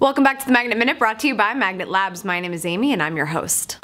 Welcome back to the Magnet Minute, brought to you by Magnet Labs. My name is Amy and I'm your host.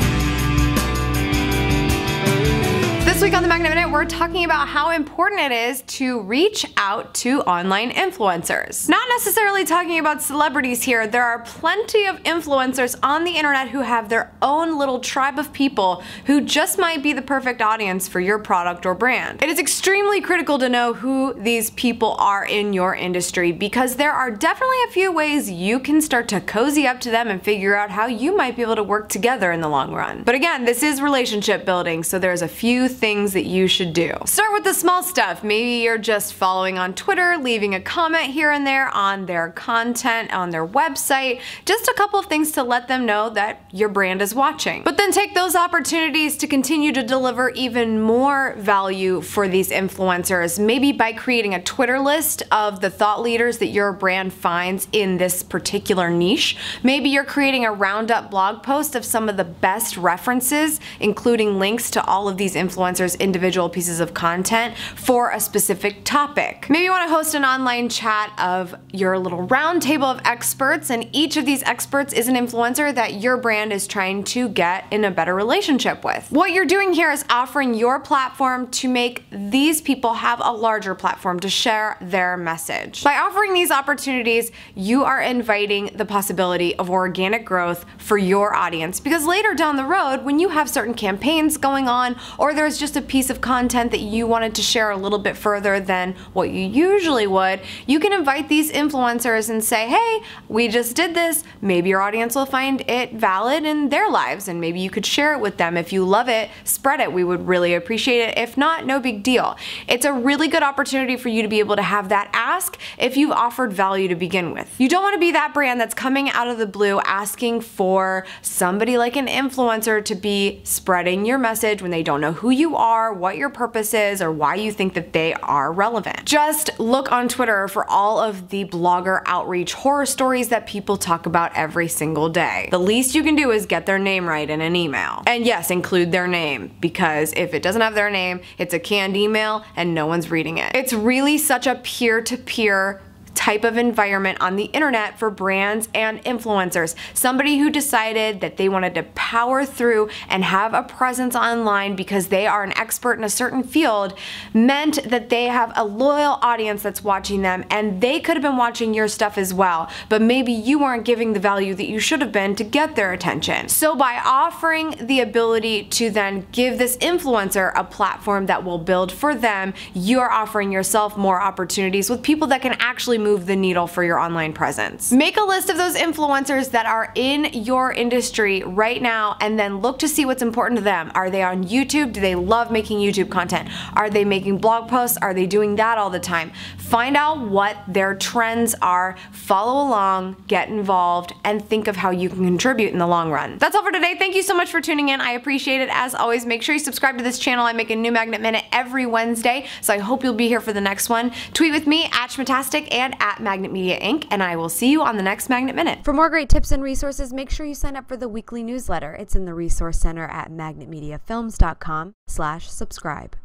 This week on the Magnet Minute, we're talking about how important it is to reach out to online influencers. Not necessarily talking about celebrities here. There are plenty of influencers on the internet who have their own little tribe of people who just might be the perfect audience for your product or brand. It is extremely critical to know who these people are in your industry because there are definitely a few ways you can start to cozy up to them and figure out how you might be able to work together in the long run. But again, this is relationship building, so there's a few things that you should do. Start with the small stuff. Maybe you're just following on Twitter, leaving a comment here and there on their content, on their website, just a couple of things to let them know that your brand is watching. But then take those opportunities to continue to deliver even more value for these influencers, maybe by creating a Twitter list of the thought leaders that your brand finds in this particular niche. Maybe you're creating a roundup blog post of some of the best references, including links to all of these influencers' individual pieces of content for a specific topic. Maybe you want to host an online chat of your little round table of experts, and each of these experts is an influencer that your brand is trying to get in a better relationship with. What you're doing here is offering your platform to make these people have a larger platform to share their message. By offering these opportunities, you are inviting the possibility of organic growth for your audience, because later down the road, when you have certain campaigns going on, or there's just a piece of content that you wanted to share a little bit further than what you usually would, you can invite these influencers and say, hey, we just did this. Maybe your audience will find it valid in their lives, and maybe you could share it with them. If you love it, spread it. We would really appreciate it. If not, no big deal. It's a really good opportunity for you to be able to have that ask if you've offered value to begin with. You don't want to be that brand that's coming out of the blue asking for somebody like an influencer to be spreading your message when they don't know who you are, what your purpose is, or why you think that they are relevant. Just look on Twitter for all of the blogger outreach horror stories that people talk about every single day. The least you can do is get their name right in an email. And yes, include their name, because if it doesn't have their name, it's a canned email and no one's reading it. It's really such a peer-to-peer type of environment on the internet for brands and influencers. Somebody who decided that they wanted to power through and have a presence online because they are an expert in a certain field meant that they have a loyal audience that's watching them, and they could have been watching your stuff as well, but maybe you weren't giving the value that you should have been to get their attention. So by offering the ability to then give this influencer a platform that will build for them, you are offering yourself more opportunities with people that can actually move the needle for your online presence. Make a list of those influencers that are in your industry right now, and then look to see what's important to them. Are they on YouTube? Do they love making YouTube content? Are they making blog posts? Are they doing that all the time? Find out what their trends are, follow along, get involved, and think of how you can contribute in the long run. That's all for today. Thank you so much for tuning in. I appreciate it. As always, make sure you subscribe to this channel. I make a new Magnet Minute every Wednesday, so I hope you'll be here for the next one. Tweet with me at Schmatastic and at Magnet Media Inc., and I will see you on the next Magnet Minute. For more great tips and resources, make sure you sign up for the weekly newsletter. It's in the Resource Center at magnetmediafilms.com/subscribe.